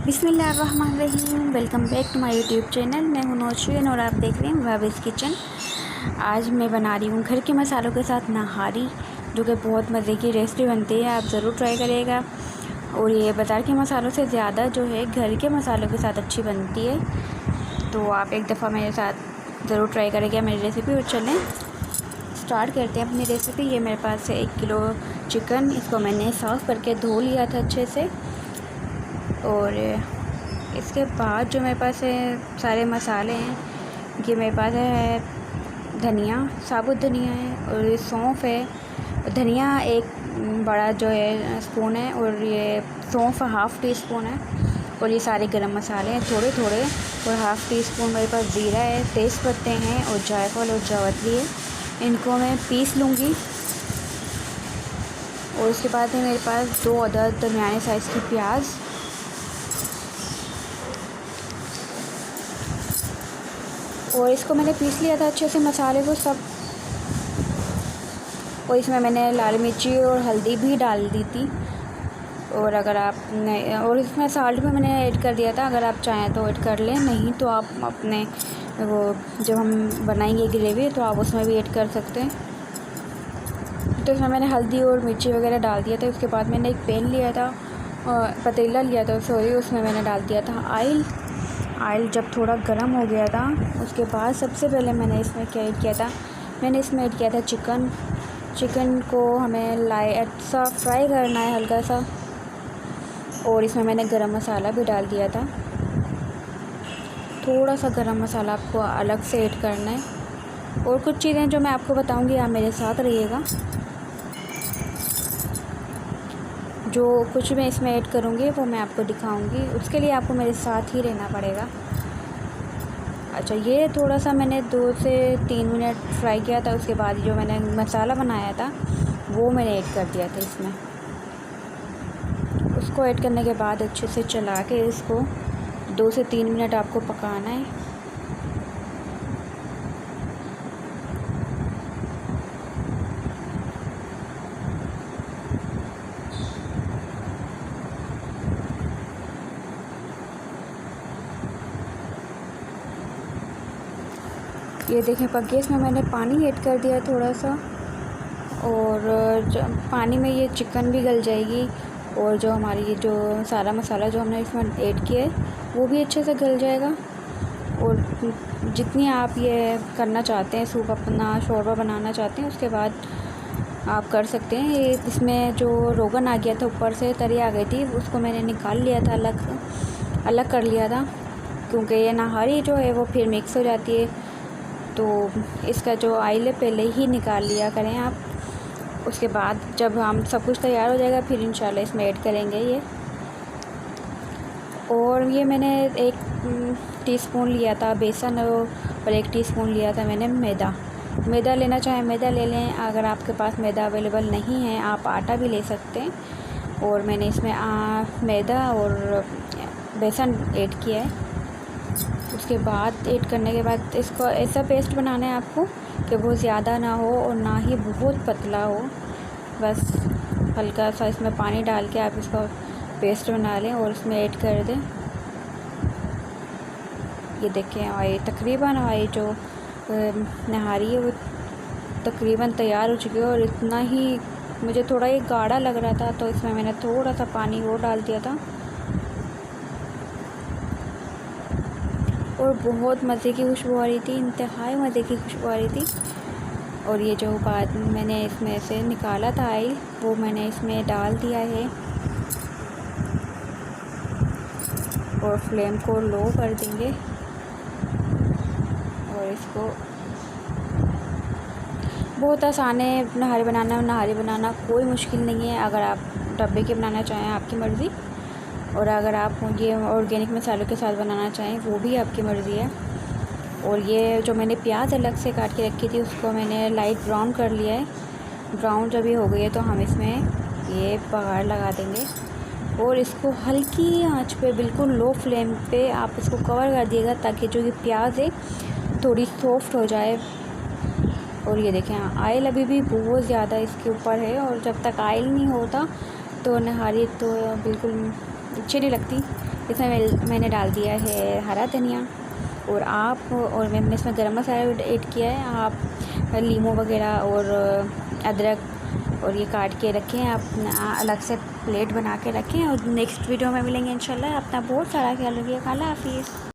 बिस्मिल्लाहिर्रहमानिर्रहीम। Welcome back to my YouTube channel. मैं हूं नौशीन और आप देख रहे हैं भाभीज़ किचन। आज मैं बना रही हूं घर के मसालों के साथ नहारी, जो कि बहुत मज़े की रेसिपी बनती है। आप ज़रूर ट्राई करिएगा। और ये बाज़ार के मसालों से ज़्यादा जो है घर के मसालों के साथ अच्छी बनती है। तो आप एक दफ़ा मेरे साथ ज़रूर ट्राई करेंगे मेरी रेसिपी। और चलें स्टार्ट करते हैं अपनी रेसिपी। ये मेरे पास है 1 किलो चिकन। इसको मैंने साफ़ करके धो लिया था अच्छे से। और इसके बाद जो मेरे पास है सारे मसाले हैं, ये मेरे पास है धनिया, साबुत धनिया है, और ये सौंफ है। धनिया एक बड़ा जो है स्पून है, और ये सौंफ हाफ़ टी स्पून है। और ये सारे गरम मसाले हैं थोड़े थोड़े, और हाफ़ टी स्पून मेरे पास ज़ीरा है, तेज़ पत्ते हैं, और जायफल और जावित्री है। इनको मैं पीस लूँगी। और उसके बाद है मेरे पास 2 अदद दरमियाने साइज़ की प्याज, और इसको मैंने पीस लिया था अच्छे से मसाले को सब। और इसमें मैंने लाल मिर्ची और हल्दी भी डाल दी थी। और अगर आप और इसमें साल्ट भी मैंने ऐड कर दिया था। अगर आप चाहें तो ऐड कर लें, नहीं तो आप अपने वो जब हम बनाएंगे ग्रेवी तो आप उसमें भी ऐड कर सकते हैं। तो इसमें मैंने हल्दी और मिर्ची वगैरह डाल दिया था। उसके बाद मैंने एक पैन लिया था, पतीला लिया था सॉरी, उसमें मैंने डाल दिया था ऑयल जब थोड़ा गर्म हो गया था, उसके बाद सबसे पहले मैंने इसमें क्या ऐड किया था, मैंने इसमें ऐड किया था चिकन को हमें लाइट सा फ्राई करना है हल्का सा। और इसमें मैंने गरम मसाला भी डाल दिया था। थोड़ा सा गरम मसाला आपको अलग से ऐड करना है। और कुछ चीज़ें जो मैं आपको बताऊंगी, आप मेरे साथ रहिएगा। जो कुछ मैं इसमें ऐड करूँगी वो मैं आपको दिखाऊंगी, उसके लिए आपको मेरे साथ ही रहना पड़ेगा। अच्छा, ये थोड़ा सा मैंने 2 से 3 मिनट फ्राई किया था। उसके बाद जो मैंने मसाला बनाया था वो मैंने ऐड कर दिया था इसमें। उसको ऐड करने के बाद अच्छे से चला के इसको 2 से 3 मिनट आपको पकाना है। ये देखें पक गया। इसमें मैंने पानी ऐड कर दिया थोड़ा सा, और पानी में ये चिकन भी गल जाएगी, और जो हमारी ये जो सारा मसाला जो हमने इसमें ऐड किया है वो भी अच्छे से गल जाएगा। और जितनी आप ये करना चाहते हैं, सूप अपना शोरबा बनाना चाहते हैं, उसके बाद आप कर सकते हैं। ये इसमें जो रोगन आ गया था, ऊपर से तरी आ गई थी, उसको मैंने निकाल लिया था, अलग कर लिया था, क्योंकि ये नहारी जो है वो फिर मिक्स हो जाती है। तो इसका जो ऑयल है पहले ही निकाल लिया करें आप। उसके बाद जब हम सब कुछ तैयार हो जाएगा फिर इंशाल्लाह इसमें ऐड करेंगे ये। और ये मैंने 1 टीस्पून लिया था बेसन, और 1 टीस्पून लिया था मैंने मैदा लेना चाहें मैदा ले लें। अगर आपके पास मैदा अवेलेबल नहीं है आप आटा भी ले सकते हैं। और मैंने इसमें मैदा और बेसन ऐड किया है। उसके बाद ऐड करने के बाद इसको ऐसा पेस्ट बनाना है आपको कि वो ज़्यादा ना हो और ना ही बहुत पतला हो। बस हल्का सा इसमें पानी डाल के आप इसका पेस्ट बना लें और इसमें ऐड कर दें। ये देखें, और तकरीबन और जो नहारी है वो तकरीबन तैयार हो चुकी है। और इतना ही मुझे थोड़ा ये गाढ़ा लग रहा था, तो इसमें मैंने थोड़ा सा पानी वो डाल दिया था। और बहुत मज़े की खुशबू आ रही थी, इंतहाई मज़े की खुशबू आ रही थी। और ये जो बाद मैंने इसमें से निकाला था ऑयल, वो मैंने इसमें डाल दिया है। और फ्लेम को लो कर देंगे। और इसको बहुत आसान है नहारी बनाना कोई मुश्किल नहीं है। अगर आप डब्बे के बनाना चाहें आपकी मर्ज़ी, और अगर आप ये ऑर्गेनिक मसालों के साथ बनाना चाहें वो भी आपकी मर्ज़ी है। और ये जो मैंने प्याज अलग से काट के रखी थी उसको मैंने लाइट ब्राउन कर लिया है। ब्राउन जब ये हो गई है तो हम इसमें ये बघार लगा देंगे। और इसको हल्की आंच पे, बिल्कुल लो फ्लेम पे आप इसको कवर कर दिएगा, ताकि जो ये प्याज है थोड़ी सॉफ्ट हो जाए। और ये देखें ऑयल अभी भी बहुत ज़्यादा इसके ऊपर है, और जब तक ऑयल नहीं होता तो नहारी तो बिल्कुल अच्छी नहीं लगती। इसमें मैंने डाल दिया है हरा धनिया और मैंने इसमें गरम मसाला ऐड किया है। आप लीमू वगैरह और अदरक और ये काट के रखें, आप अलग से प्लेट बना के रखें और नेक्स्ट वीडियो में मिलेंगे इंशाल्लाह। अपना बहुत सारा ख्याल रखिए। अल्लाह हाफिज़।